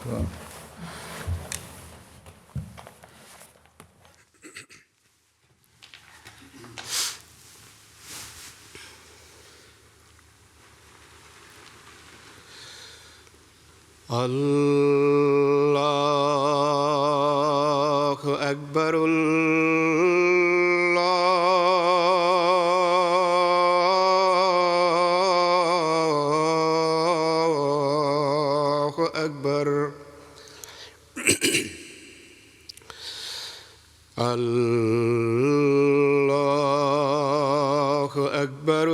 الله أكبر الله أكبر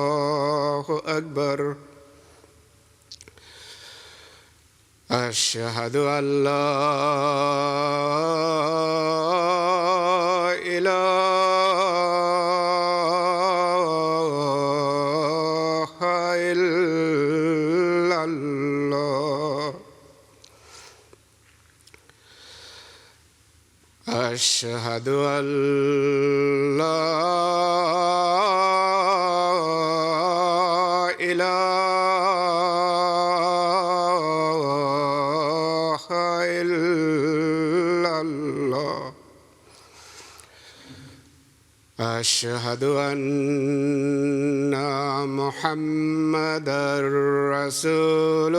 الله أكبر أشهد أن لا إله إلا الله أشهد أن لا أشهد أن محمدًا رسول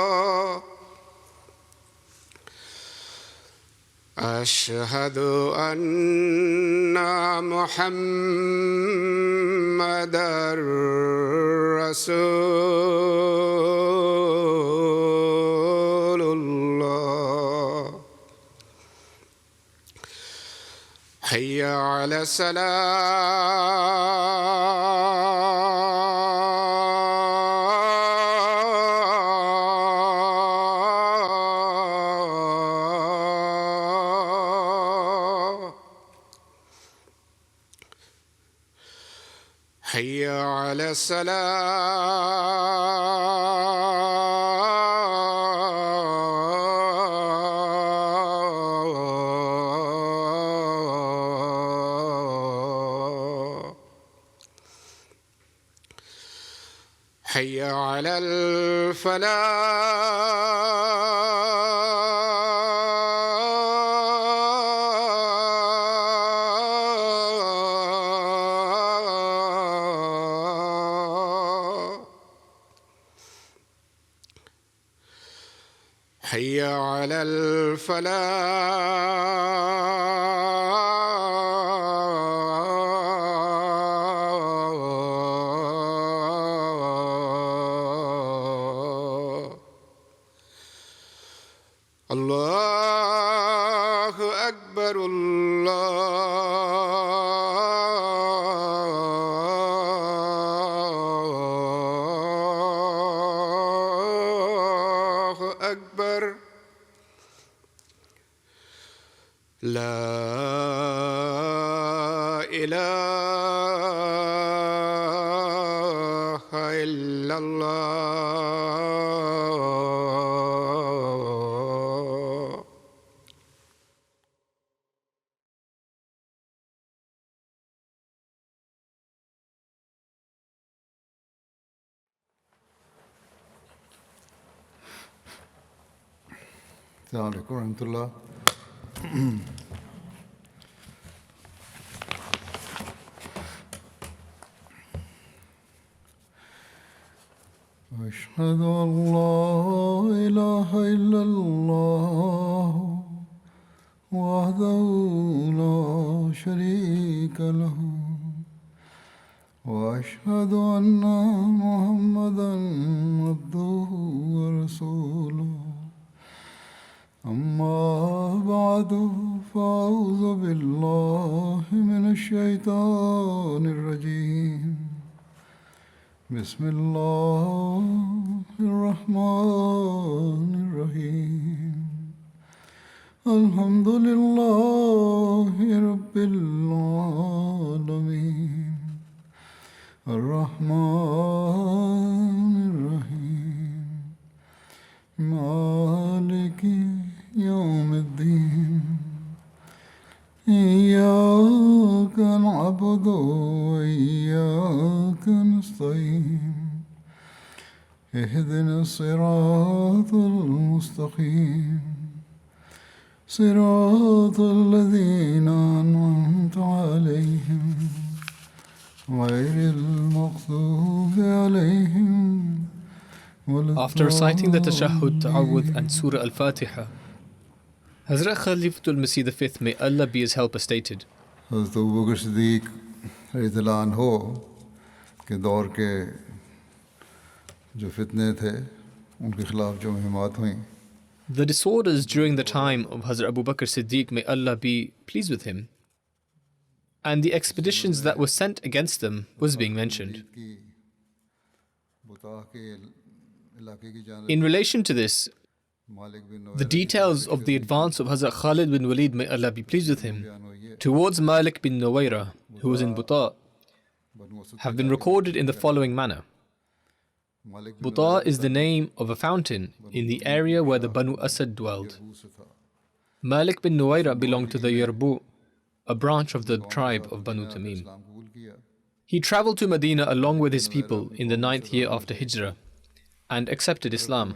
الله أشهد أن محمدًا رسول الله حي على الصلاة حي على الصلاة حي على الفلاح حي على الفلاح الله أكبر الله أكبر لا إله إلا الله السلام عليكم ورحمة الله. أشهد أن لا إله إلا الله وحده لا شريك له وأشهد أن محمدًا عبده ورسوله أما بعد فأعوذ بالله من الشيطان الرجيم بسم الله الرحمن الرحيم الحمد لله رب العالمين الرحمن الرحيم الرحيم اهدنا الصراط المستقيم صراط الذين أنعمت عليهم غير المغضوب عليهم ولا After reciting the Tashahhud, Ta'awudh الضالين. and Surah Al-Fatiha, Hazrat Khalifatul Masih V, may Allah be his helper, stated, حضرت ابوبکر صدیق رضی اللہ عنہ کے دور کے جو فتنے تھے ان کے خلاف جو مہمات ہوئیں the disorders during the time of Hazrat Abu Bakr Siddiq, may Allah be pleased with him, and the expeditions that were sent against them was being mentioned. کی بطاح کے علاقے کی جانب In relation to this, مالک بن the details of the advance of Hazrat Khalid bin Walid, may Allah be pleased with him, towards Malik bin Nuwaira, who was in Buta, have been recorded in the following manner. Buta is the name of a fountain in the area where the Banu Asad dwelled. Malik bin Nuwaira belonged to the Yarbu, a branch of the tribe of Banu Tamim. He travelled to Medina along with his people in the 9th year after Hijrah and accepted Islam.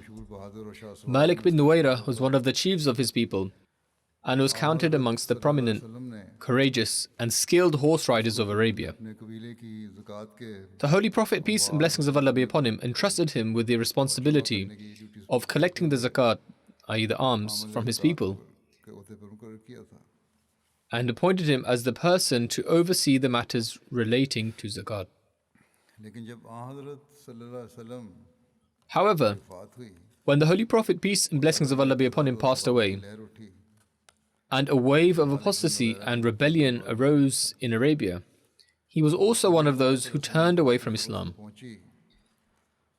Malik bin Nuwaira was one of the chiefs of his people and was counted amongst the prominent, courageous and skilled horse riders of Arabia. The Holy Prophet, peace and blessings of Allah be upon him, entrusted him with the responsibility of collecting the zakat, i.e. the alms, from his people, and appointed him as the person to oversee the matters relating to zakat. However, when the Holy Prophet, peace and blessings of Allah be upon him, passed away, and a wave of apostasy and rebellion arose in Arabia, he was also one of those who turned away from Islam.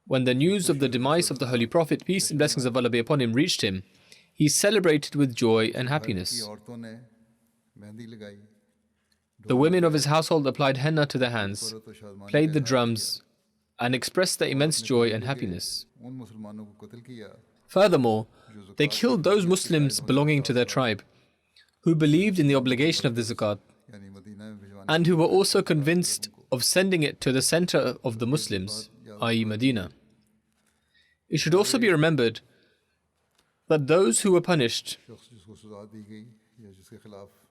When the news of the demise of the Holy Prophet, peace and blessings of Allah be upon him, reached him, he celebrated with joy and happiness. The women of his household applied henna to their hands, played the drums, and expressed their immense joy and happiness. Furthermore, they killed those Muslims belonging to their tribe who believed in the obligation of the zakat and who were also convinced of sending it to the center of the Muslims, i.e. Medina. It should also be remembered that those who were punished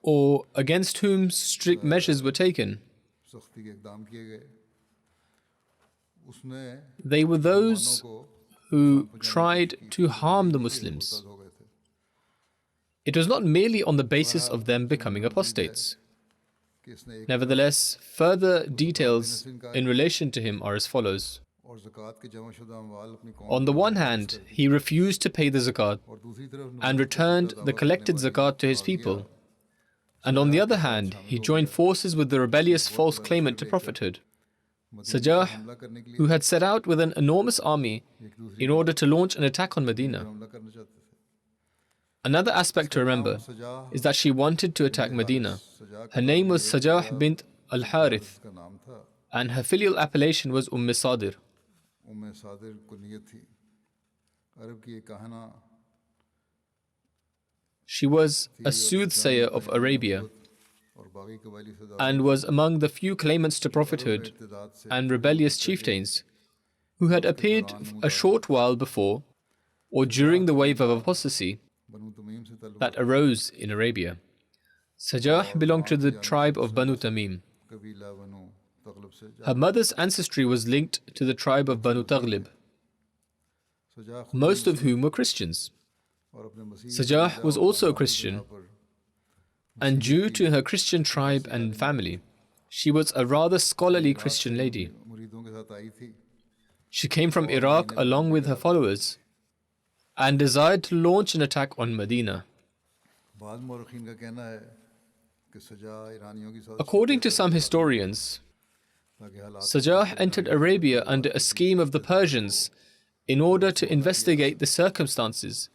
or against whom strict measures were taken, they were those who tried to harm the Muslims. It was not merely on the basis of them becoming apostates. Nevertheless, further details in relation to him are as follows. On the one hand, he refused to pay the zakat and returned the collected zakat to his people. And on the other hand, he joined forces with the rebellious false claimant to prophethood, Sajah, who had set out with an enormous army in order to launch an attack on Medina. Another aspect to remember is that she wanted to attack Medina. Her name was Sajah bint al-Harith, and her filial appellation was Sadir. She was a soothsayer of Arabia and was among the few claimants to prophethood and rebellious chieftains who had appeared a short while before or during the wave of apostasy that arose in Arabia. Sajah belonged to the tribe of Banu Tamim. Her mother's ancestry was linked to the tribe of Banu Taghlib, most of whom were Christians. Sajah was also a Christian, and due to her Christian tribe and family, she was a rather scholarly Christian lady. She came from Iraq along with her followers and desired to launch an attack on Medina. According to some historians, Sajah entered Arabia under a scheme of the Persians in order to investigate the circumstances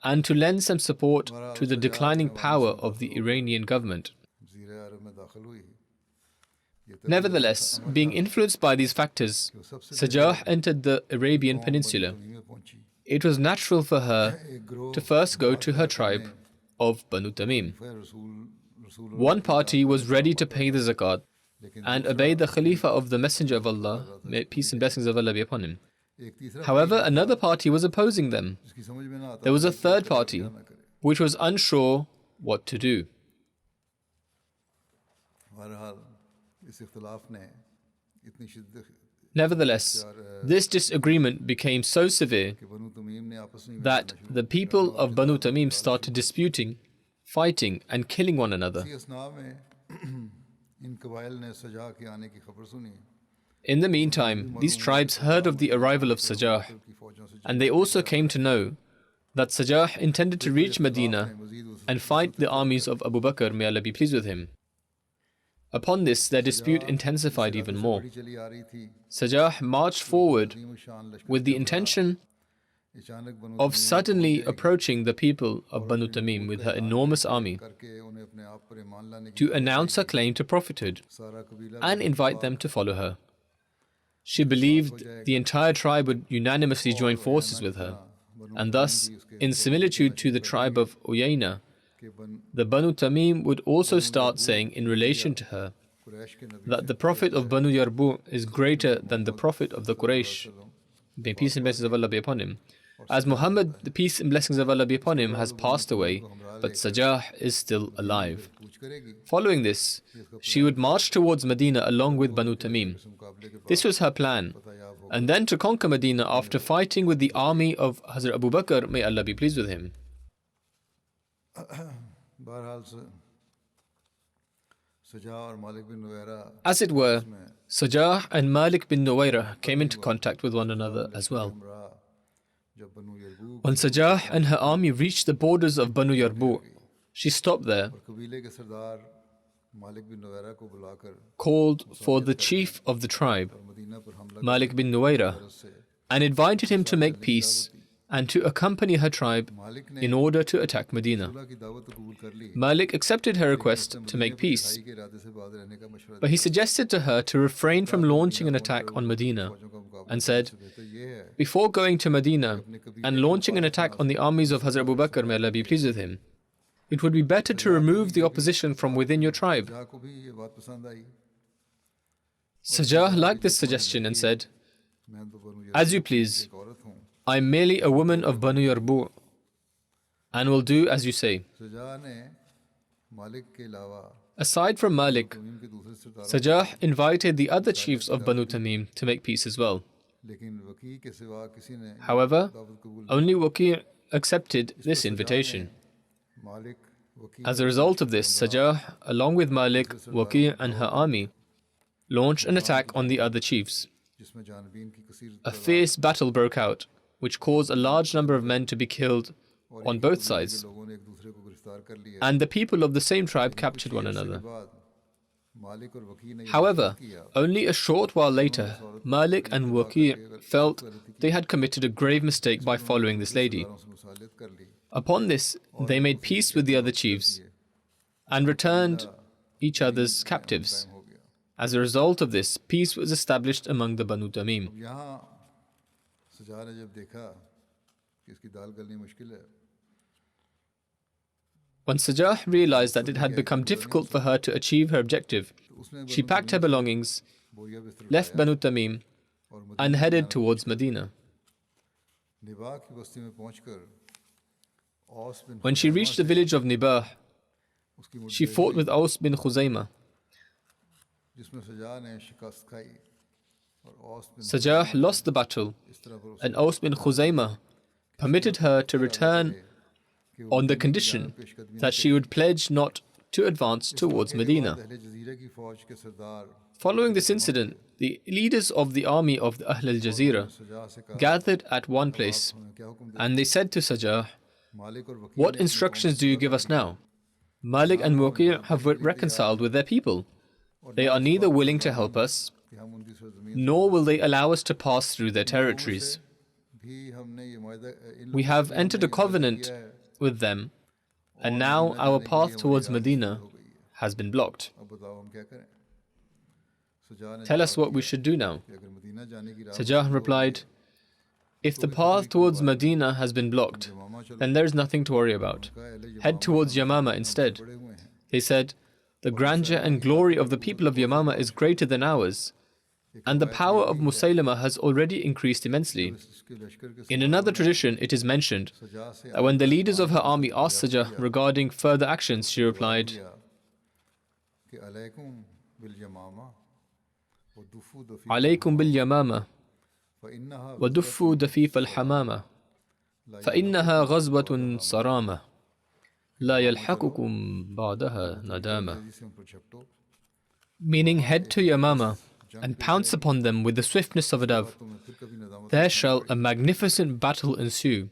and to lend some support to the declining power of the Iranian government. Nevertheless, being influenced by these factors, Sajah entered the Arabian Peninsula. It was natural for her to first go to her tribe of Banu Tamim. One party was ready to pay the zakat, and obeyed the Khalifa of the Messenger of Allah, may peace and blessings of Allah be upon him. However, another party was opposing them. There was a third party which was unsure what to do. Nevertheless, this disagreement became so severe that the people of Banu Tamim started disputing, fighting, and killing one another. In the meantime, these tribes heard of the arrival of Sajah, and they also came to know that Sajah intended to reach Medina and fight the armies of Abu Bakr, may Allah be pleased with him. Upon this, their dispute intensified even more. Sajah marched forward with the intention of suddenly approaching the people of Banu Tamim with her enormous army to announce her claim to prophethood and invite them to follow her. She believed the entire tribe would unanimously join forces with her, and thus, in similitude to the tribe of Uyayna, the Banu Tamim would also start saying in relation to her that the prophet of Banu Yarbu is greater than the prophet of the Quraysh, may peace and blessings of Allah be upon him. As Muhammad, the peace and blessings of Allah be upon him, has passed away, but Sajah is still alive. Following this, she would march towards Medina along with Banu Tamim. This was her plan, and then to conquer Medina after fighting with the army of Hazrat Abu Bakr, may Allah be pleased with him. As it were, Sajah and Malik bin Nuwaira came into contact with one another as well. When Sajah and her army reached the borders of Banu Yarbu, she stopped there, called for the chief of the tribe, Malik bin Nuwaira, and invited him to make peace and to accompany her tribe in order to attack Medina. Malik accepted her request to make peace, but he suggested to her to refrain from launching an attack on Medina and said, before going to Medina and launching an attack on the armies of Hazrat Abu Bakr, may Allah be pleased with him, it would be better to remove the opposition from within your tribe. Sajah liked this suggestion and said, as you please, I am merely a woman of Banu Yarbu and will do as you say. Aside from Malik, Sajah invited the other chiefs of Banu Tamim to make peace as well. However, only Waqi' accepted this invitation. As a result of this, Sajah, along with Malik, Waqi' and her army, launched an attack on the other chiefs. A fierce battle broke out, which caused a large number of men to be killed on both sides, and the people of the same tribe captured one another. However, only a short while later, Malik and Waqi' felt they had committed a grave mistake by following this lady. Upon this, they made peace with the other chiefs and returned each other's captives. As a result of this, peace was established among the Banu Tamim. When Sajah realized that it had become difficult for her to achieve her objective, she packed her belongings, left Banu Tamim, and headed towards Medina. When she reached the village of Nibah, she fought with Aus bin Khuzaymah. Sajah lost the battle, and Aus bin Khuzaymah permitted her to return on the condition that she would pledge not to advance towards Medina. Following this incident, the leaders of the army of the Ahl al-Jazira gathered at one place, and they said to Sajah, what instructions do you give us now? Malik and Waqi' have reconciled with their people. They are neither willing to help us, nor will they allow us to pass through their territories. We have entered a covenant with them, and now our path towards Medina has been blocked. Tell us what we should do now. Sajah replied, if the path towards Medina has been blocked, then there is nothing to worry about. Head towards Yamama instead. They said, the grandeur and glory of the people of Yamama is greater than ours, and the power of Musaylama has already increased immensely. In another tradition, it is mentioned that when the leaders of her army asked Sajah regarding further actions, she replied, "Alaykum bil Yamama, wa duffu dafif al Hamama, fa innaha ghazwatun sarama, la yalhaqukum ba'daha nadama." Meaning, head to Yamama and pounce upon them with the swiftness of a dove. There shall a magnificent battle ensue,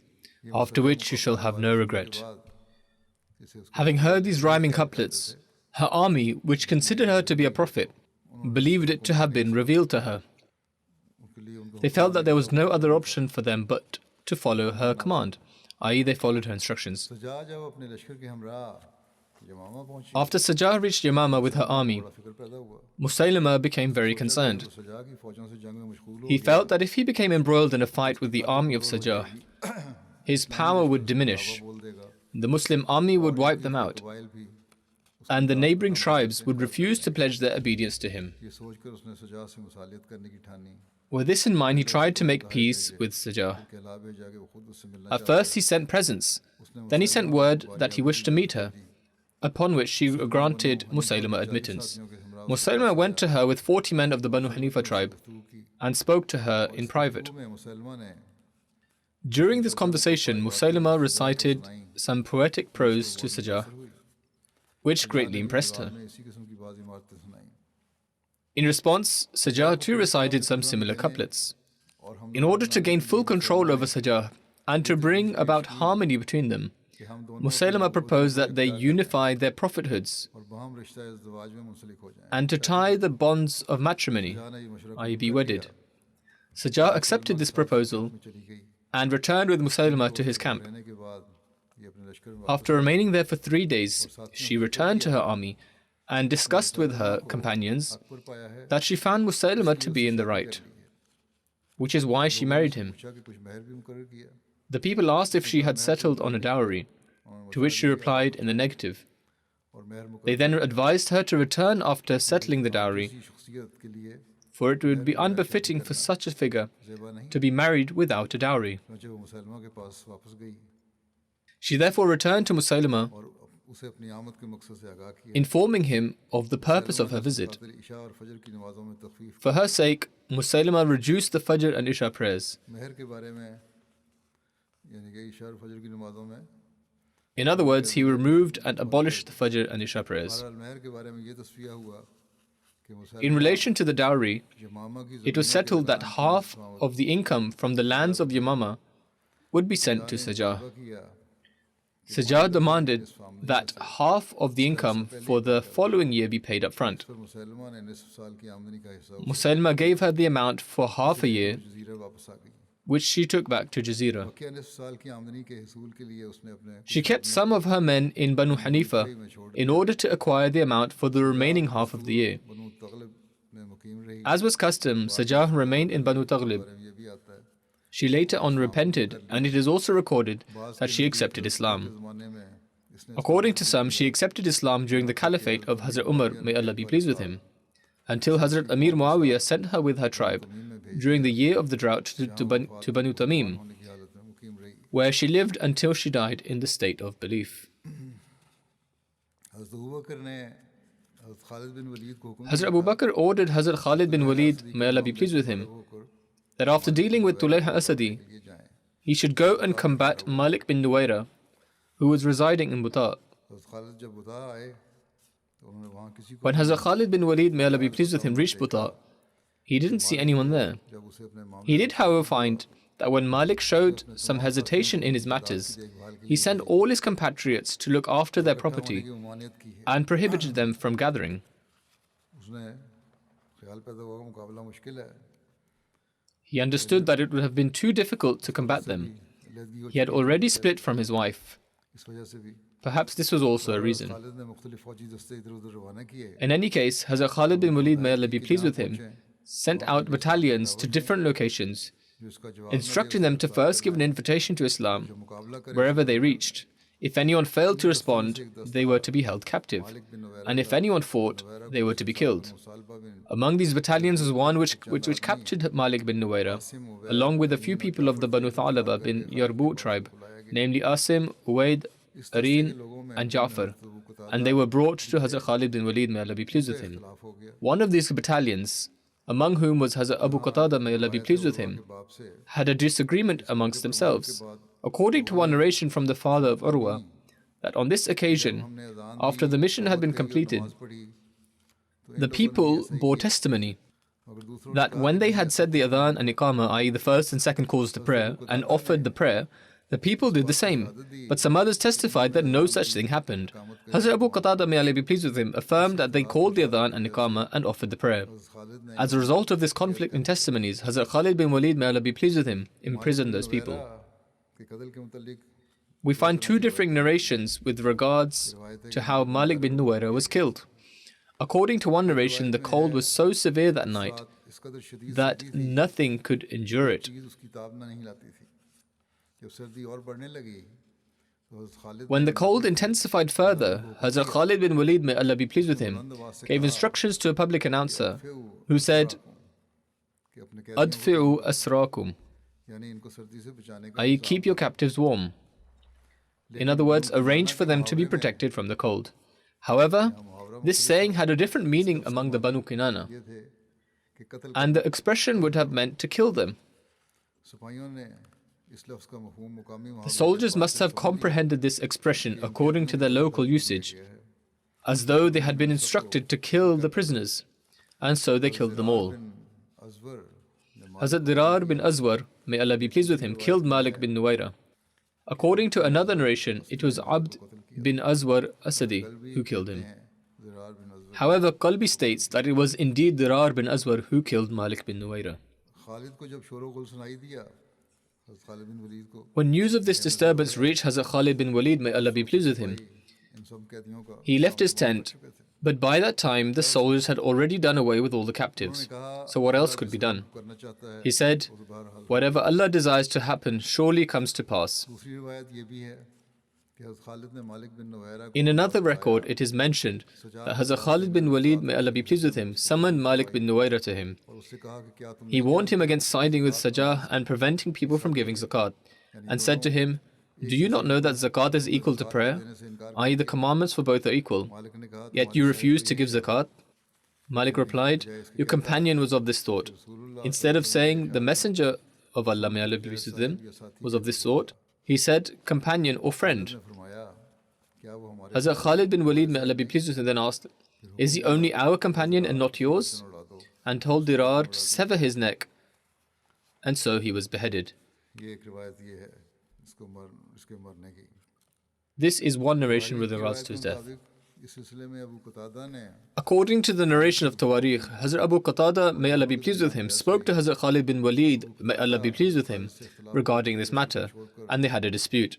after which you shall have no regret. Having heard these rhyming couplets, her army, which considered her to be a prophet, believed it to have been revealed to her. They felt that there was no other option for them but to follow her command, i.e., they followed her instructions. After Sajah reached Yamama with her army, Musaylama became very concerned. He felt that if he became embroiled in a fight with the army of Sajah, his power would diminish, the Muslim army would wipe them out, and the neighboring tribes would refuse to pledge their obedience to him. With this in mind, he tried to make peace with Sajah. At first he sent presents, then he sent word that he wished to meet her, upon which she granted Musaylama admittance. Musaylama went to her with 40 men of the Banu Hanifa tribe and spoke to her in private. During this conversation, Musaylama recited some poetic prose to Sajah, which greatly impressed her. In response, Sajah too recited some similar couplets. In order to gain full control over Sajah and to bring about harmony between them, Musaylama proposed that they unify their prophethoods and to tie the bonds of matrimony, i.e., be wedded. Sajah accepted this proposal and returned with Musaylama to his camp. After remaining there for 3 days, she returned to her army and discussed with her companions that she found Musaylama to be in the right, which is why she married him. The people asked if she had settled on a dowry, to which she replied in the negative. They then advised her to return after settling the dowry, for it would be unbefitting for such a figure to be married without a dowry. She therefore returned to Musaylama, informing him of the purpose of her visit. For her sake, Musaylama reduced the Fajr and Isha prayers. In other words, he removed and abolished the Fajr and Isha prayers. In relation to the dowry, it was settled that half of the income from the lands of Yamama would be sent to Sajah. Sajah demanded that half of the income for the following year be paid up front. Musaylama gave her the amount for half a year, which she took back to Jazeera. She kept some of her men in Banu Hanifa in order to acquire the amount for the remaining half of the year. As was custom, Sajah remained in Banu Taghlib. She later on repented, and it is also recorded that she accepted Islam. According to some, she accepted Islam during the caliphate of Hazrat Umar, may Allah be pleased with him, until Hazrat Amir Muawiyah sent her with her tribe during the year of the drought to Banu Tamim, where she lived until she died in the state of belief. Hazrat Abu Bakr ordered Hazrat Khalid bin Walid, may Allah be pleased with him, that after dealing with Tulayha Asadi, he should go and combat Malik bin Nuwaira, who was residing in Buta. When Hazrat Khalid bin Walid, may Allah be pleased with him, reached Buta, he didn't see anyone there. He did, however, find that when Malik showed some hesitation in his matters, he sent all his compatriots to look after their property and prohibited them from gathering. He understood that it would have been too difficult to combat them. He had already split from his wife. Perhaps this was also a reason. In any case, Hazrat Khalid bin Walid, may Allah be pleased with him, sent out battalions to different locations, instructing them to first give an invitation to Islam wherever they reached, If anyone failed to respond, they were to be held captive. And if anyone fought, they were to be killed. Among these battalions was one which captured Malik bin Nuwaira, along with a few people of the Banu Thalaba bin Yarbu tribe, namely Asim, Uwaid, Areen, and Ja'far. And they were brought to Hazrat Khalid bin Walid, may Allah be pleased with him. One of these battalions, among whom was Hazrat Abu Qatada, may Allah be pleased with him, had a disagreement amongst themselves. According to one narration from the father of Urwa, that on this occasion, after the mission had been completed, the people bore testimony that when they had said the adhan and iqamah, i.e. the first and second calls to prayer, and offered the prayer, the people did the same. But some others testified that no such thing happened. Hazrat Abu Qatada, may Allah be pleased with him, affirmed that they called the adhan and iqamah and offered the prayer. As a result of this conflict in testimonies, Hazrat Khalid bin Walid, may Allah be pleased with him, imprisoned those people. We find two differing narrations with regards to how Malik bin Nuwaira was killed. According to one narration, the cold was so severe that night that nothing could endure it. When the cold intensified further, Hazrat Khalid bin Walid, may Allah be pleased with him, gave instructions to a public announcer who said, Adfi'u asrakum, i.e. keep your captives warm. In other words, arrange for them to be protected from the cold. However, this saying had a different meaning among the Banu Kinana, and the expression would have meant to kill them. The soldiers must have comprehended this expression according to their local usage, as though they had been instructed to kill the prisoners, and so they killed them all. Hazrat Dirar bin Azwar, may Allah be pleased with him, killed Malik bin Nuwaira. According to another narration, it was Abd bin Azwar Asadi who killed him. However, Qalbi states that it was indeed Dirar bin Azwar who killed Malik bin Nuwaira. When news of this disturbance reached Hazrat Khalid bin Walid, may Allah be pleased with him, he left his tent, but by that time the soldiers had already done away with all the captives. So what else could be done? He said, whatever Allah desires to happen surely comes to pass. In another record, it is mentioned that Hazrat Khalid bin Walid, may Allah be pleased with him, summoned Malik bin Nuwaira to him. He warned him against siding with Sajah and preventing people from giving zakat, and said to him, do you not know that zakat is equal to prayer? i.e. the commandments for both are equal, yet you refuse to give zakat? Malik replied, your companion was of this thought. Instead of saying, the messenger of Allah, may Allah be pleased with him, was of this thought, he said, companion or friend. Hazrat Khalid bin Walid, may Allah be pleased with him, then asked, is he only our companion and not yours? And told Dirar to sever his neck. And so he was beheaded. This is one narration with regards to his death. According to the narration of Tawarikh, Hazrat Abu Qatada, may Allah be pleased with him, spoke to Hazrat Khalid bin Walid, may Allah be pleased with him, regarding this matter, and they had a dispute.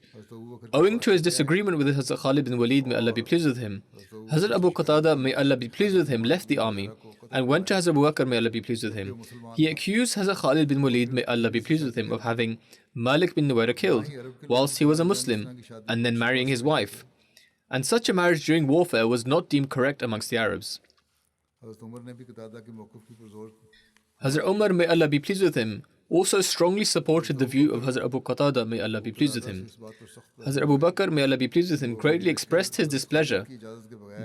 Owing to his disagreement with Hazrat Khalid bin Walid, may Allah be pleased with him, Hazrat Abu Qatada, may Allah be pleased with him, left the army and went to Hazrat Abu Bakr, may Allah be pleased with him. He accused Hazrat Khalid bin Walid, may Allah be pleased with him, of having Malik bin Nuwaira killed whilst he was a Muslim and then marrying his wife. And such a marriage during warfare was not deemed correct amongst the Arabs. Hazrat Umar, may Allah be pleased with him, also strongly supported the view of Hazrat Abu Qatada, may Allah be pleased with him. Hazrat Abu Bakr, may Allah be pleased with him, greatly expressed his displeasure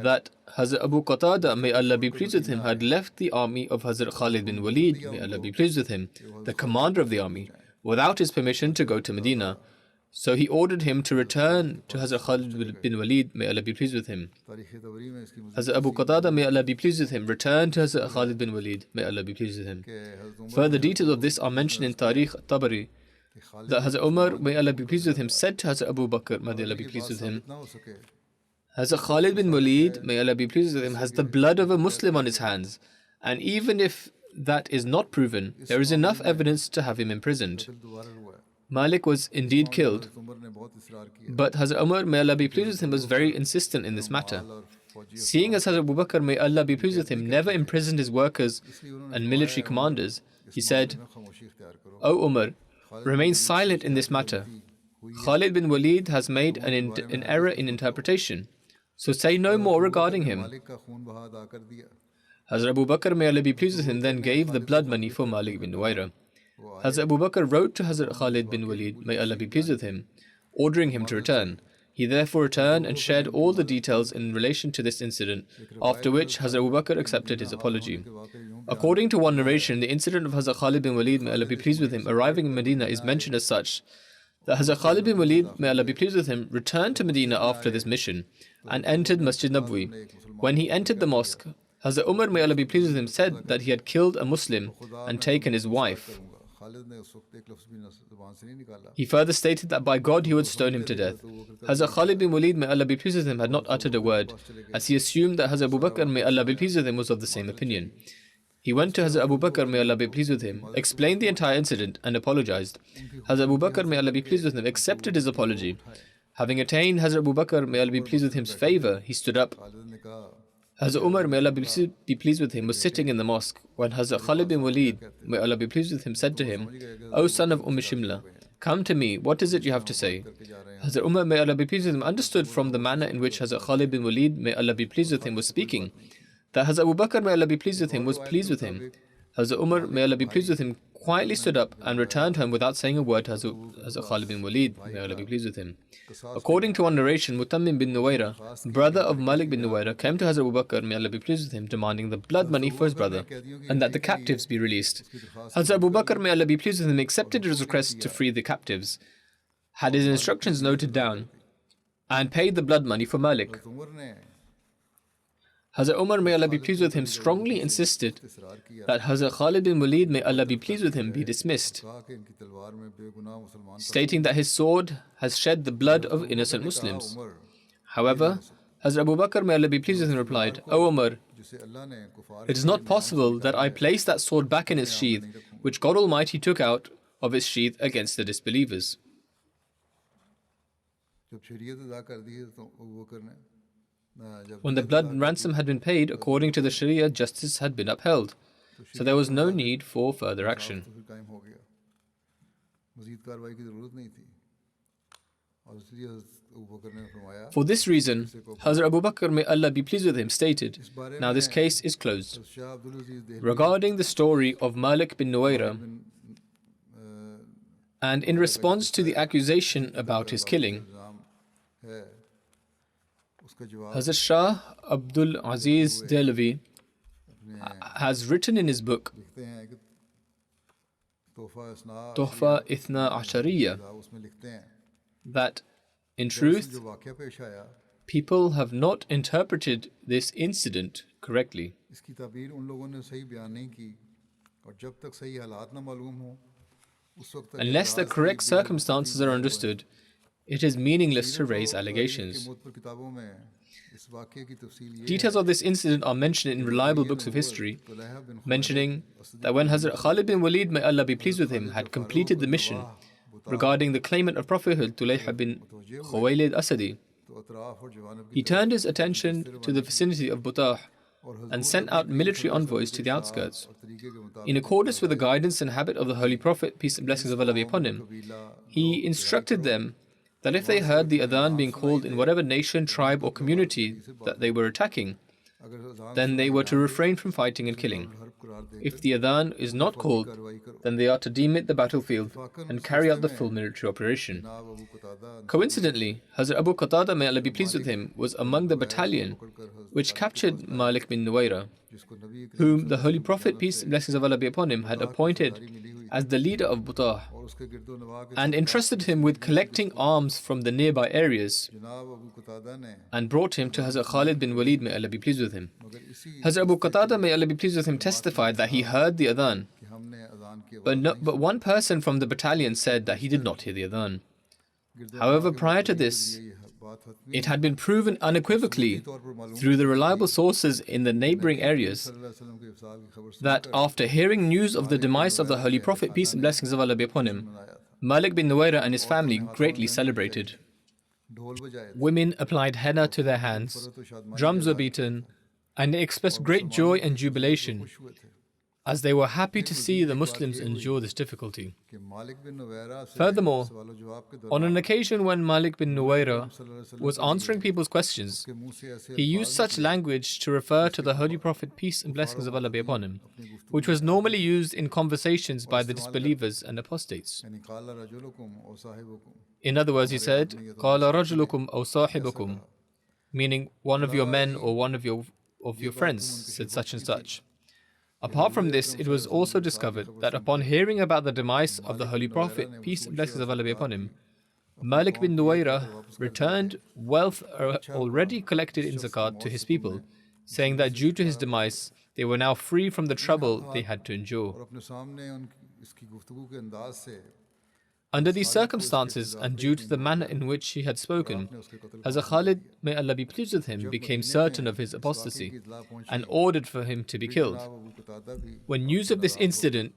that Hazrat Abu Qatada, may Allah be pleased with him, had left the army of Hazrat Khalid bin Walid, may Allah be pleased with him, the commander of the army, without his permission to go to Medina. So he ordered him to return to Hazrat Khalid bin Walid, may Allah be pleased with him. Hazrat Abu Qatada, may Allah be pleased with him, returned to Hazrat Khalid bin Walid, may Allah be pleased with him. Further details of this are mentioned in Tarikh Tabari, that Hazrat Umar, may Allah be pleased with him, said to Hazrat Abu Bakr, may Allah be pleased with him, Hazrat Khalid bin Walid, may Allah be pleased with him, has the blood of a Muslim on his hands, and even if that is not proven, there is enough evidence to have him imprisoned. Malik was indeed killed, but Hazrat Umar, may Allah be pleased with him, was very insistent in this matter. Seeing as Hazrat Abu Bakr, may Allah be pleased with him, never imprisoned his workers and military commanders, he said, O Umar, remain silent in this matter. Khalid bin Walid has made an error in interpretation, so say no more regarding him. Hazrat Abu Bakr, may Allah be pleased with him, then gave the blood money for Malik bin Nuwaira. Hazrat Abu Bakr wrote to Hazrat Khalid bin Walid, may Allah be pleased with him, ordering him to return. He therefore returned and shared all the details in relation to this incident, after which Hazrat Abu Bakr accepted his apology. According to one narration, the incident of Hazrat Khalid bin Walid, may Allah be pleased with him, arriving in Medina is mentioned as such, that Hazrat Khalid bin Walid, may Allah be pleased with him, returned to Medina after this mission and entered Masjid Nabwi. When he entered the mosque, Hazrat Umar, may Allah be pleased with him, said that he had killed a Muslim and taken his wife. He further stated that by God he would stone him to death. Hazrat Khalid bin Walid, may Allah be pleased with him, had not uttered a word, as he assumed that Hazrat Abu Bakr, may Allah be pleased with him, was of the same opinion. He went to Hazrat Abu Bakr, may Allah be pleased with him, explained the entire incident and apologized. Hazrat Abu Bakr, may Allah be pleased with him, accepted his apology. Having attained Hazrat Abu Bakr, may Allah be pleased with him's favor, he stood up. Hazrat Umar, may Allah be pleased with him, was sitting in the mosque when Hazrat Khalid bin Walid, may Allah be pleased with him, said to him, O son of Shimla, come to me, what is it you have to say? Hazrat Umar, may Allah be pleased with him, understood from the manner in which Hazrat Khalid bin Walid, may Allah be pleased with him, was speaking, that Hazrat Abu Bakr, may Allah be pleased with him, was pleased with him. Hazrat Umar, may Allah be pleased with him, quietly stood up and returned home without saying a word to Hazrat Khalid bin Walid, may Allah be pleased with him. According to one narration, Ondemand bin Nuwaira, brother of Malik bin Nuwaira, came to Hazrat Abu Bakr, may Allah be pleased with him, demanding the blood money for his brother and that the captives be released. Hazrat Abu Bakr, may Allah be pleased with him, accepted his request to free the captives, had his instructions noted down, and paid the blood money for Malik. Hazrat Umar, may Allah be pleased with him, strongly insisted that Hazrat Khalid bin Walid, may Allah be pleased with him, be dismissed, stating that his sword has shed the blood of innocent Muslims. However, Hazrat Abu Bakr, may Allah be pleased with him, replied, O Umar, it is not possible that I place that sword back in its sheath, which God Almighty took out of its sheath against the disbelievers. When the blood ransom had been paid, according to the Sharia, justice had been upheld, so there was no need for further action. For this reason, Hazrat Abu Bakr, may Allah be pleased with him, stated, now this case is closed. Regarding the story of Malik bin Nuwaira, and in response to the accusation about his killing, Hazrat Shah Abdul Aziz Dehlavi has written in his book Tuhfa Ithna Ashariya that in truth people have not interpreted this incident correctly. Unless the correct circumstances are understood, it is meaningless to raise allegations. Details of this incident are mentioned in reliable books of history, mentioning that when Hazrat Khalid bin Walid, may Allah be pleased with him, had completed the mission regarding the claimant of prophethood, Tulayha bin Khuwaylid Asadi, he turned his attention to the vicinity of Butah and sent out military envoys to the outskirts. In accordance with the guidance and habit of the Holy Prophet, peace and blessings of Allah be upon him, he instructed them that if they heard the adhan being called in whatever nation, tribe or community that they were attacking, then they were to refrain from fighting and killing. If the adhan is not called, then they are to deem it the battlefield and carry out the full military operation. Coincidentally, Hazrat Abu Qatada, may Allah be pleased with him, was among the battalion which captured Malik bin Nuwaira, whom the Holy Prophet, peace and blessings of Allah be upon him, had appointed as the leader of Butah and entrusted him with collecting arms from the nearby areas and brought him to Hazrat Khalid bin Walid, may Allah be pleased with him. Hazrat Abu Qatada, may Allah be pleased with him, testified that he heard the adhan, but one person from the battalion said that he did not hear the adhan. However, prior to this, it had been proven unequivocally through the reliable sources in the neighboring areas that after hearing news of the demise of the Holy Prophet, peace and blessings of Allah be upon him, Malik bin Nuwaira and his family greatly celebrated. Women applied henna to their hands, drums were beaten, and they expressed great joy and jubilation. as they were happy to see the Muslims endure this difficulty. Furthermore, on an occasion when Malik bin Nuwayra was answering people's questions, he used such language to refer to the Holy Prophet, peace and blessings of Allah be upon him, which was normally used in conversations by the disbelievers and apostates. In other words, he said, قَالَ رَجُلُكُمْ أَوْ صَاحِبُكُمْ, meaning one of your men or one of your friends said such and such. Apart from this, it was also discovered that upon hearing about the demise of the Holy Prophet, peace and blessings of Allah be upon him, Malik bin Nuwayra returned wealth already collected in zakat to his people, saying that due to his demise, they were now free from the trouble they had to endure. Under these circumstances, and due to the manner in which he had spoken, Hazrat Khalid, may Allah be pleased with him, became certain of his apostasy and ordered for him to be killed. When news of this incident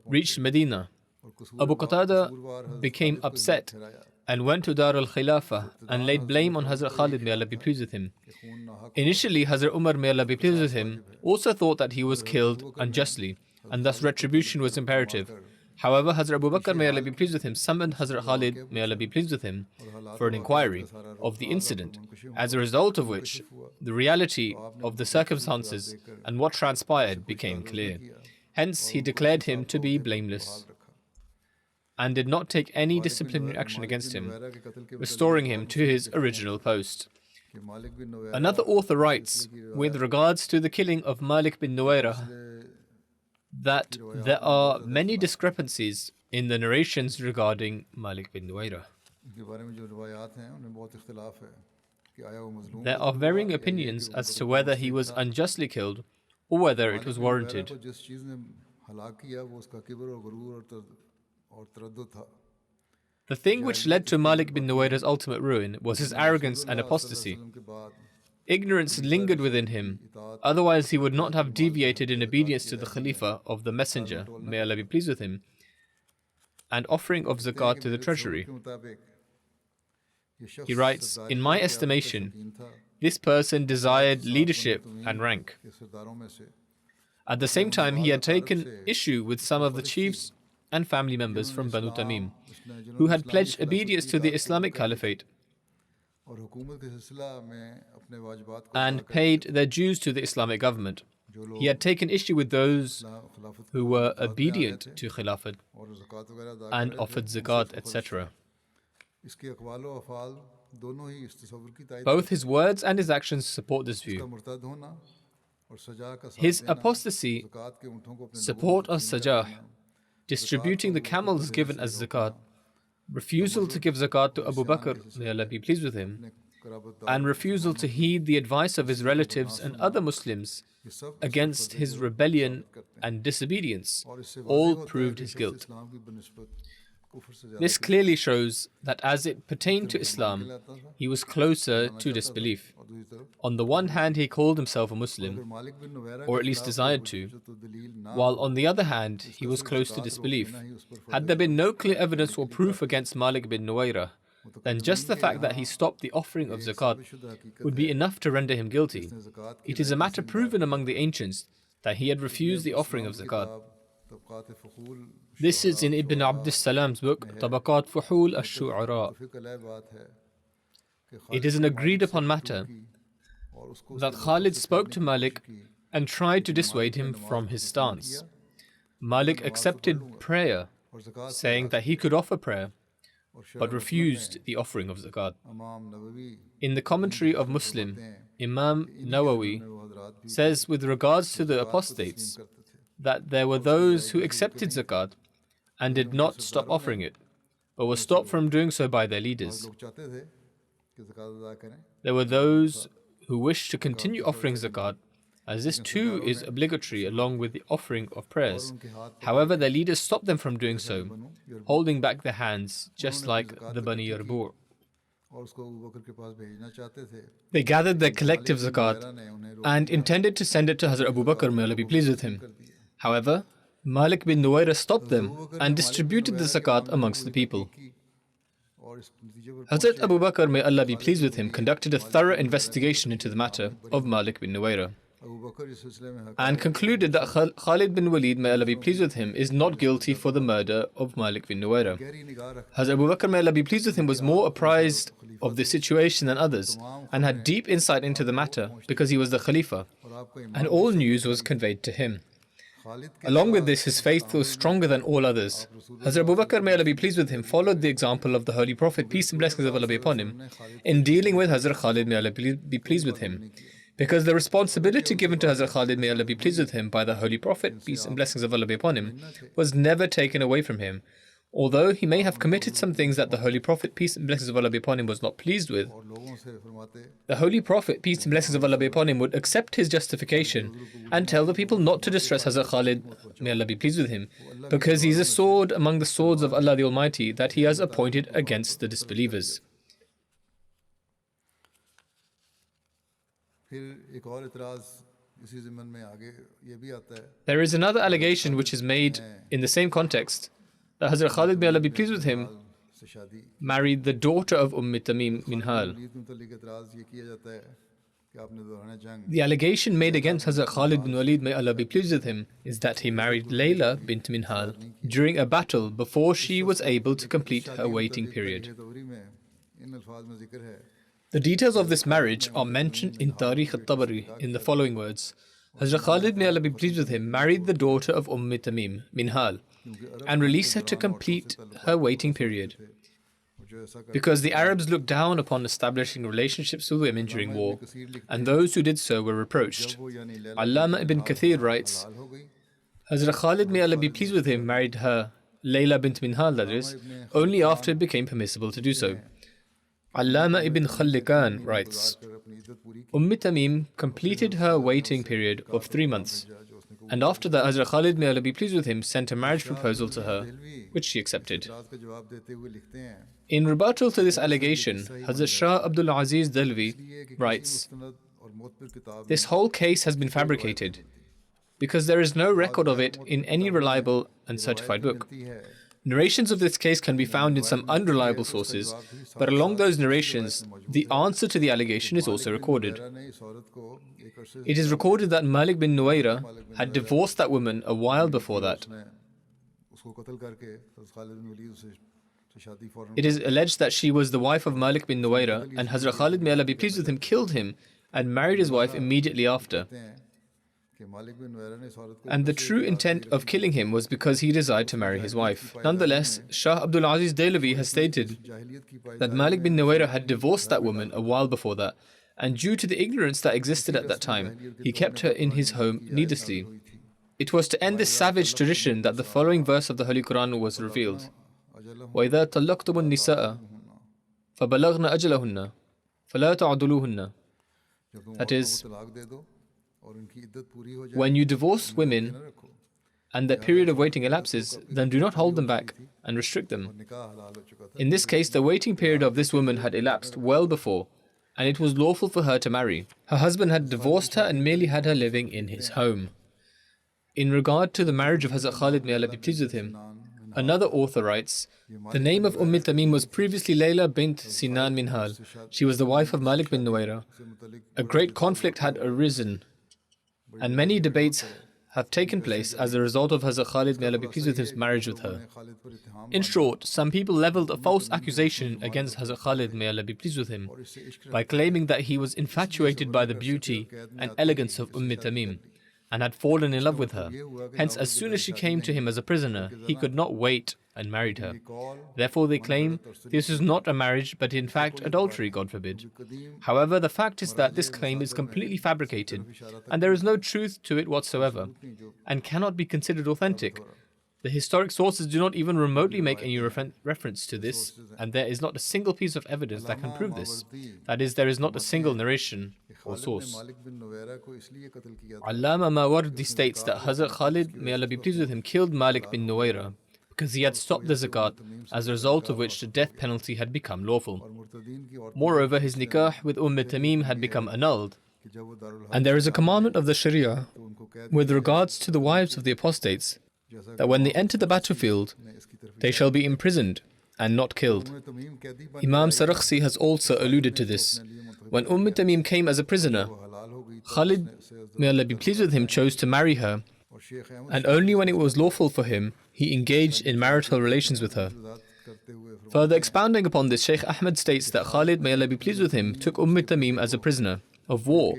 reached Medina, Abu Qatada became upset and went to Dar al-Khilafah and laid blame on Hazrat Khalid, may Allah be pleased with him. Initially, Hazrat Umar, may Allah be pleased with him, also thought that he was killed unjustly, and thus retribution was imperative. However, Hazrat Abu Bakr, may Allah be pleased with him, summoned Hazrat Khalid, may Allah be pleased with him, for an inquiry of the incident, as a result of which the reality of the circumstances and what transpired became clear. Hence, he declared him to be blameless and did not take any disciplinary action against him, restoring him to his original post. Another author writes, with regards to the killing of Malik bin Nuwayra, that there are many discrepancies in the narrations regarding Malik bin Nuwayra. There are varying opinions as to whether he was unjustly killed or whether it was warranted. The thing which led to Malik bin Nuwayra's ultimate ruin was his arrogance and apostasy. Ignorance lingered within him, otherwise he would not have deviated in obedience to the Khalifa of the Messenger, may Allah be pleased with him, and offering of zakat to the treasury. He writes, in my estimation, this person desired leadership and rank. At the same time, he had taken issue with some of the chiefs and family members from Banu Tamim, who had pledged obedience to the Islamic Caliphate and paid their dues to the Islamic government. He had taken issue with those who were obedient to Khilafat and offered zakat, etc. Both his words and his actions support this view. His apostasy, support of sajah, distributing the camels given as zakat, refusal to give zakat to Abu Bakr, may Allah be pleased with him, and refusal to heed the advice of his relatives and other Muslims against his rebellion and disobedience, all proved his guilt. This clearly shows that as it pertained to Islam, he was closer to disbelief. On the one hand, he called himself a Muslim, or at least desired to, while on the other hand, he was close to disbelief. Had there been no clear evidence or proof against Malik bin Nuwayra, then just the fact that he stopped the offering of zakat would be enough to render him guilty. It is a matter proven among the ancients that he had refused the offering of zakat. This is in Ibn Abd Salam's book, Tabaqat Fuhul al-Shu'ara. It is an agreed upon matter that Khalid spoke to Malik and tried to dissuade him from his stance. Malik accepted prayer, saying that he could offer prayer, but refused the offering of zakat. In the commentary of Muslim, Imam Nawawi says with regards to the apostates that there were those who accepted zakat and did not stop offering it, but were stopped from doing so by their leaders. There were those who wished to continue offering zakat, as this too is obligatory along with the offering of prayers. However, their leaders stopped them from doing so, holding back their hands, just like the Bani Yarbu'. They gathered their collective zakat and intended to send it to Hazrat Abu Bakr, may Allah be pleased with him. However, Malik bin Nuwayra stopped them and distributed the zakat amongst the people. Hazrat Abu Bakr, may Allah be pleased with him, conducted a thorough investigation into the matter of Malik bin Nuwayra. and concluded that Khalid bin Walid, may Allah be pleased with him, is not guilty for the murder of Malik bin Nuwaira. Hazrat Abu Bakr, may Allah be pleased with him, was more apprised of the situation than others and had deep insight into the matter because he was the Khalifa, and all news was conveyed to him. Along with this, his faith was stronger than all others. Hazrat Abu Bakr, may Allah be pleased with him, followed the example of the Holy Prophet, peace and blessings of Allah be upon him, in dealing with Hazrat Khalid, may Allah be pleased with him. Because the responsibility given to Hazrat Khalid, may Allah be pleased with him, by the Holy Prophet, peace and blessings of Allah be upon him, was never taken away from him. Although he may have committed some things that the Holy Prophet, peace and blessings of Allah be upon him, was not pleased with, the Holy Prophet, peace and blessings of Allah be upon him, would accept his justification and tell the people not to distress Hazrat Khalid, may Allah be pleased with him, because he is a sword among the swords of Allah the Almighty that he has appointed against the disbelievers. There is another allegation which is made in the same context, that Hazrat Khalid, may Allah be pleased with him, married the daughter of Tamim Minhal. The allegation made against Hazrat Khalid bin Walid, may Allah be pleased with him, is that he married Layla bint Minhal during a battle before she was able to complete her waiting period. The details of this marriage are mentioned in Tarikh al-Tabari in the following words: Hazrat Khalid, may Allah be pleased with him, married the daughter of Tamim Minhal and released her to complete her waiting period, because the Arabs looked down upon establishing relationships with women during war, and those who did so were reproached. Allama ibn Kathir writes, Hazrat Khalid, may Allah be pleased with him, married her, Layla bint Minhal, that is, only after it became permissible to do so. Allama ibn Khallikan writes, Tamim completed her waiting period of 3 months, and after that Hazrat Khalid, may Allah be pleased with him, sent a marriage proposal to her, which she accepted. In rebuttal to this allegation, Hazrat Shah Abdul Aziz Dalvi writes, this whole case has been fabricated, because there is no record of it in any reliable and certified book. Narrations of this case can be found in some unreliable sources, but along those narrations, the answer to the allegation is also recorded. It is recorded that Malik bin Nuwaira had divorced that woman a while before that. It is alleged that she was the wife of Malik bin Nuwaira, and Hazrat Khalid, may Allah be pleased with him, killed him and married his wife immediately after. And the true intent of killing him was because he desired to marry his wife. Nonetheless, Shah Abdul Aziz Dehlavi has stated that Malik bin Nuwaira had divorced that woman a while before that, and due to the ignorance that existed at that time, he kept her in his home needlessly. It was to end this savage tradition that the following verse of the Holy Quran was revealed. وَإِذَا طَلَّقْتُمُ النِّسَاءَ فَبَلَغْنَ أَجْلَهُنَّ فَلَا تَعْضُلُوهُنَّ. That is, when you divorce women and their period of waiting elapses, then do not hold them back and restrict them. In this case, the waiting period of this woman had elapsed well before, and it was lawful for her to marry. Her husband had divorced her and merely had her living in his home. In regard to the marriage of Hazrat Khalid, may Allah be pleased with him, another author writes, the name of Tamim was previously Layla bint Sinan Minhal. She was the wife of Malik bin Nuwaira. A great conflict had arisen, and many debates have taken place as a result of Hazrat Khalid, may Allah be pleased with his marriage with her. In short, some people leveled a false accusation against Hazrat Khalid, may Allah be pleased with him, by claiming that he was infatuated by the beauty and elegance of Tamim and had fallen in love with her. Hence, as soon as she came to him as a prisoner, he could not wait and married her. Therefore, they claim this is not a marriage, but in fact adultery, God forbid. However, the fact is that this claim is completely fabricated, and there is no truth to it whatsoever, and cannot be considered authentic. The historic sources do not even remotely make any reference to this, and there is not a single piece of evidence that can prove this. That is, there is not a single narration or source. Allama Mawardi states that Hazrat Khalid, may Allah be pleased with him, killed Malik bin Nuwaira because he had stopped the zakat, as a result of which the death penalty had become lawful. Moreover, his nikah with Tamim had become annulled. And there is a commandment of the Sharia with regards to the wives of the apostates, that when they enter the battlefield, they shall be imprisoned and not killed. Imam Sarakhsi has also alluded to this. When Tamim came as a prisoner, Khalid, may Allah be pleased with him, chose to marry her, and only when it was lawful for him, he engaged in marital relations with her. Further expounding upon this, Shaykh Ahmad states that Khalid, may Allah be pleased with him, took Tamim as a prisoner of war.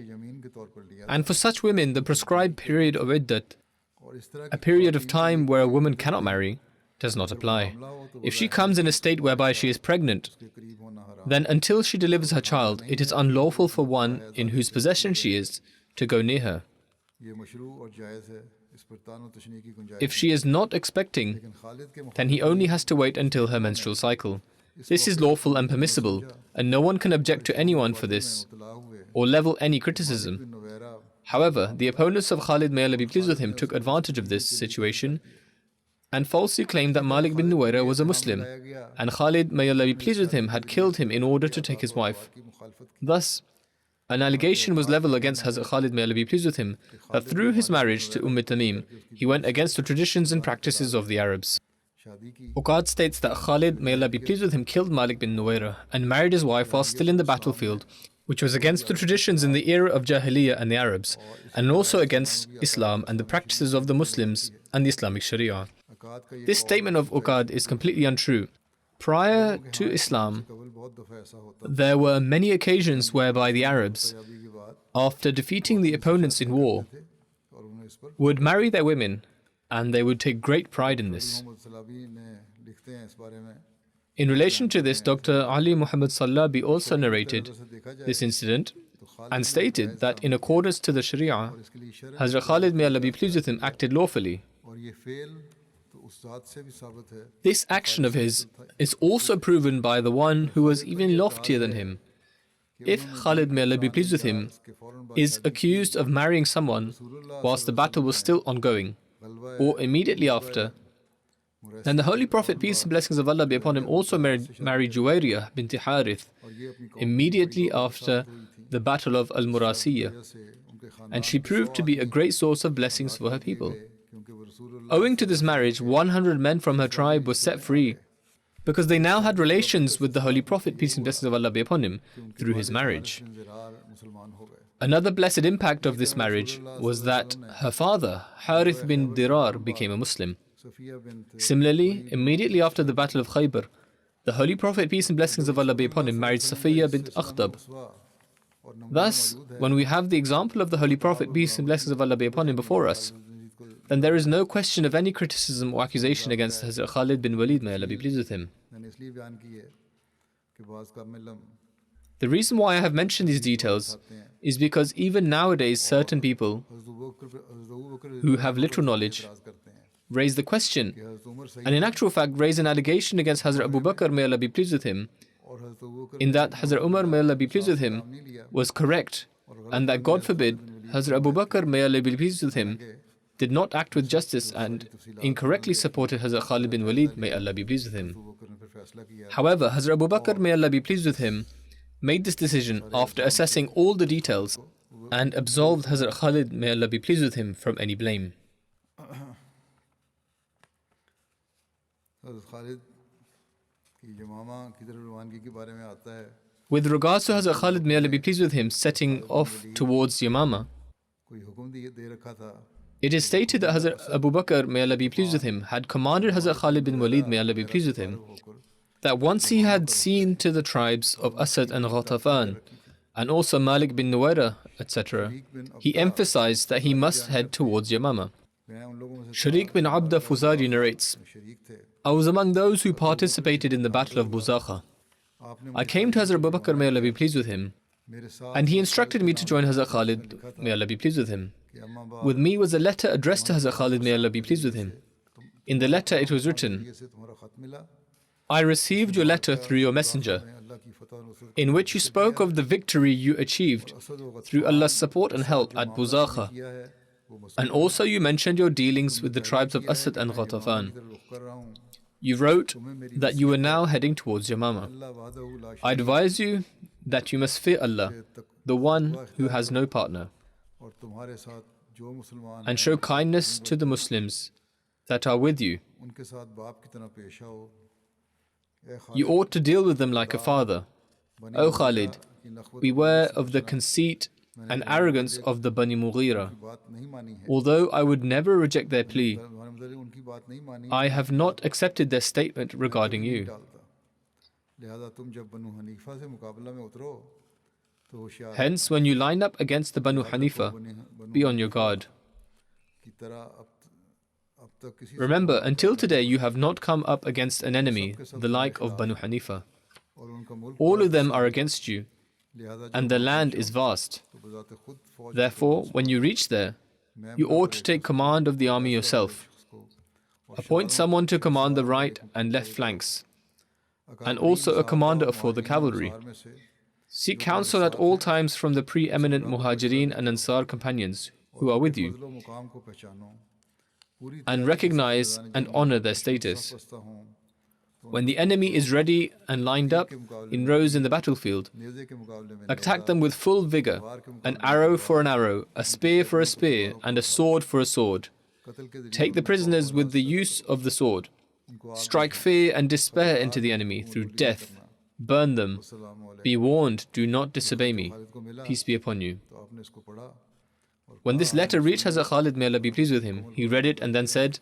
And for such women, the prescribed period of iddat, a period of time where a woman cannot marry, does not apply. If she comes in a state whereby she is pregnant, then until she delivers her child, it is unlawful for one in whose possession she is to go near her. If she is not expecting, then he only has to wait until her menstrual cycle. This is lawful and permissible, and no one can object to anyone for this or level any criticism. However, the opponents of Khalid, may Allah be pleased with him, took advantage of this situation and falsely claimed that Malik bin Nuwaira was a Muslim, and Khalid, may Allah be pleased with him, had killed him in order to take his wife. Thus, an allegation was leveled against Hazrat Khalid, may Allah be pleased with him, that through his marriage to Tamim, he went against the traditions and practices of the Arabs. Uqad states that Khalid, may Allah be pleased with him, killed Malik bin Nuwaira and married his wife while still in the battlefield, which was against the traditions in the era of Jahiliyyah and the Arabs, and also against Islam and the practices of the Muslims and the Islamic Sharia. This statement of Uqad is completely untrue. Prior to Islam, there were many occasions whereby the Arabs, after defeating the opponents in war, would marry their women, and they would take great pride in this. In relation to this, Dr. Ali Muhammad Sallabi also narrated this incident and stated that in accordance to the Sharia, Hazrat Khalid, may Allah be pleased with him, acted lawfully. This action of his is also proven by the one who was even loftier than him. If Khalid, may Allah be pleased with him, is accused of marrying someone whilst the battle was still ongoing, or immediately after, then the Holy Prophet, peace and blessings of Allah be upon him, also married Juwayriyah bint Harith immediately after the battle of Al-Murasiyah, and she proved to be a great source of blessings for her people. Owing to this marriage, 100 men from her tribe were set free because they now had relations with the Holy Prophet, peace and blessings of Allah be upon him, through his marriage. Another blessed impact of this marriage was that her father, Harith bin Dirar, became a Muslim. Similarly, immediately after the Battle of Khaybar, the Holy Prophet, peace and blessings of Allah be upon him, married Safiya bint Akhtab. Thus, when we have the example of the Holy Prophet, peace and blessings of Allah be upon him, before us, then there is no question of any criticism or accusation against Hazrat Khalid bin Walid, may Allah be pleased with him. The reason why I have mentioned these details is because even nowadays certain people who have little knowledge raise the question, and in actual fact raise an allegation against Hazrat Abu Bakr, may Allah be pleased with him, in that Hazrat Umar, may Allah be pleased with him, was correct, and that God forbid Hazrat Abu Bakr, may Allah be pleased with him, did not act with justice and incorrectly supported Hazrat Khalid bin Walid, may Allah be pleased with him. However, Hazrat Abu Bakr, may Allah be pleased with him, made this decision after assessing all the details and absolved Hazrat Khalid, may Allah be pleased with him, from any blame. With regards to Hazrat Khalid, may Allah be pleased with him, setting off towards Yamama, it is stated that Hazrat Abu Bakr, may Allah be pleased with him, had commanded Hazrat Khalid bin Walid, may Allah be pleased with him, that once he had seen to the tribes of Asad and Ghatafan, and also Malik bin Nuwaira, etc., he emphasized that he must head towards Yamama. Sharik bin Abda Fuzari narrates, I was among those who participated in the Battle of Buzakha. I came to Hazrat Abu Bakr, may Allah be pleased with him, and he instructed me to join Hazrat Khalid, may Allah be pleased with him. With me was a letter addressed to Hazrat Khalid, may Allah be pleased with him. In the letter it was written, I received your letter through your messenger, in which you spoke of the victory you achieved through Allah's support and help at Buzakha, and also you mentioned your dealings with the tribes of Asad and Ghatafan. You wrote that you were now heading towards Yamama. I advise you that you must fear Allah, the one who has no partner, and show kindness to the Muslims that are with you. You ought to deal with them like a father. O Khalid, beware of the conceit and arrogance of the Bani Mughira. बात नहीं मानी है, Although I would never reject their plea, उनकी बात नहीं मानी, I have not accepted their statement regarding you. डालता। लिहाजा तुम जब बनु हनीफा से मुकाबला में उतरो तो होशियार Hence, when you line up against the Banu Hanifa, be on your guard. की तरह अब तक किसी Remember, until today you have not come up against an enemy the like of Banu Hanifa. और उनका मुल्क All of them are against you, लिहाजा and the land is vast. तो बजाते खुद फौज Therefore, when you reach there, you ought to take command of the army yourself. Appoint someone to command the right and left flanks, and also a commander for the cavalry. में से Seek counsel at all times from the preeminent Muhajirin and Ansar companions who are with you, फजलो मुकाम को पहचानो, पूरी and recognize and honor their status. तरह हों, When the enemy is ready and lined up in rows in the battlefield, नेज़े के मुकाबले में attack them with full vigor, an arrow for an arrow, a spear for a spear, and a sword for a sword. कत्ल के Take the prisoners with the use of the sword. Strike fear and despair into the enemy through death. Burn them. Be warned, do not disobey me. Peace be upon you. तो आपने इसको पढ़ा When this letter reached Hazrat Khalid, may Allah be pleased with him, he read it and then said,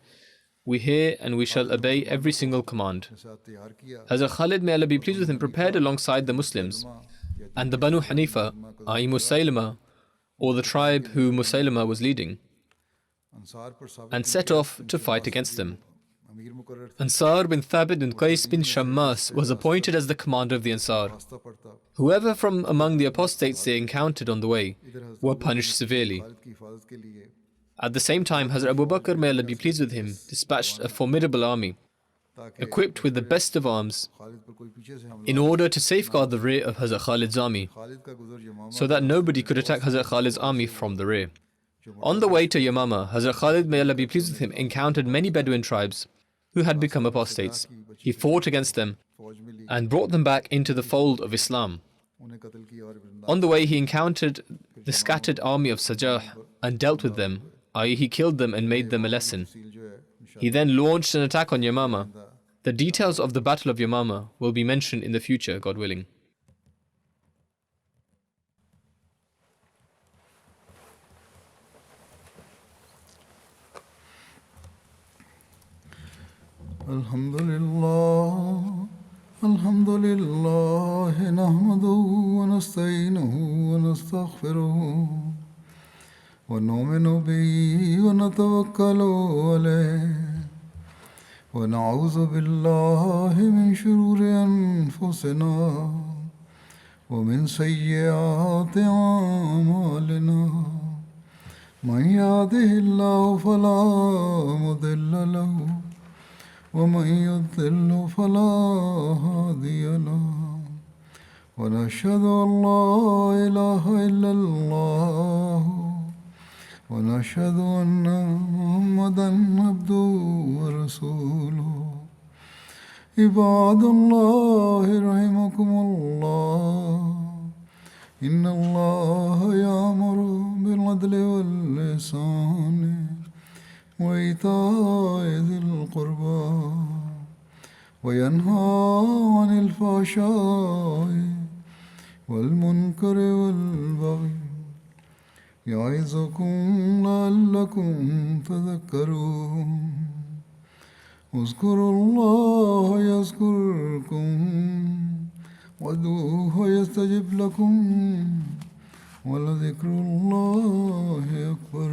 "We hear and we shall obey every single command." साथ तैयार किया Hazrat Khalid, may Allah be pleased with him, prepared alongside the Muslims and the Banu Hanifa, i.e. Musaylama, or the tribe who Musaylama was leading, Ansar पर साबित and set off to fight against them. अमीर मुकर्रर Ansar bin Thabit bin Qais bin Shammas was appointed as the commander of the Ansar. रास्ता पड़ता Whoever from among the apostates they encountered on the way were punished severely. Khalid की हिफाजत के लिए At the same time, Hazrat Abu Bakr, may Allah be pleased with him, dispatched a formidable army, ताकि equipped with the best of arms, Khalid पर कोई पीछे से हमला in order to safeguard the rear of Hazrat Khalid's army, Khalid का गुजर यमामा so that nobody could attack Hazrat Khalid's army from the rear. On the way to Yamama, Hazrat Khalid, may Allah be pleased with him, encountered many Bedouin tribes who had become apostates. He fought against them फौज में ली and brought them back into the fold of Islam. उन्हें कत्ल किया और वृंदा On the way, he encountered the scattered army of Sajah and dealt with them, i.e., he killed them and made them a lesson. Seal जो है He then launched an attack on Yamama. The details of the Battle of Yamama will be mentioned in the future, God willing. الحمد لله نحمده ونستعينه ونستغفره ونؤمن به ونتوكل عليه ونعوذ بالله من شرور أنفسنا ومن سيئات أعمالنا من يهده الله فلا مضل له ومن يضلل فلا هادي له ونشهد أن لا إله إلا الله ونشهد أن محمدا عبده ورسوله عباد الله رحمكم الله إن الله يأمر بالعدل والإحسان وإيتاء ذي القربى وينهى عن الفحشاء والمنكر والبغي يعظكم لعلكم تذكرون اذكروا الله يذكركم وادعوه يستجب لكم ولذكر الله أكبر